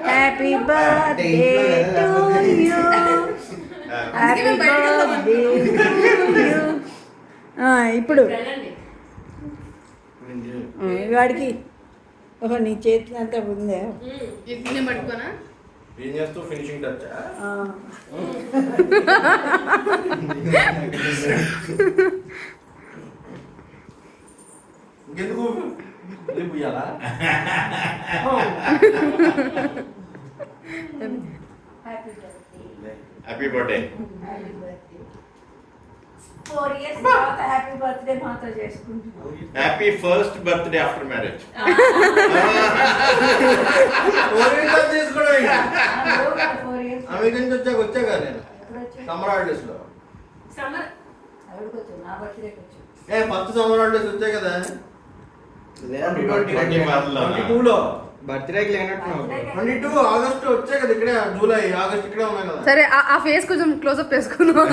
Happy birthday to you, happy birthday to you. ఇప్పుడు వాడికి ఓహో నీ చేతిలో అంతా ఉందే పట్టుకోనా ఏం చేస్తూ ఫినిషింగ్ టచ్ ఇంకెందుకు పుయ్యాలా హ్యాపీ బర్త్డే 4 years తర్వాత హ్యాపీ బర్త్డే మాతో చేసుకుంటున్నాం. Happy first birthday after marriage. America నుంచి వచ్చాక నేను సమ్మర్ హాలిడేస్ లో ఫస్ట్ సమ్మర్ హాలిడేస్ వచ్చాయి కదా 22 బర్త్డేకి లేనట్టు 22 ఆగస్ట్ వచ్చాయి కదా ఇక్కడే జూలై ఆగస్ట్ ఇక్కడే ఉన్నాయి కదా. సరే ఆ ఫేస్ కొంచెం క్లోజ్అప్ చేసుకున్నాం.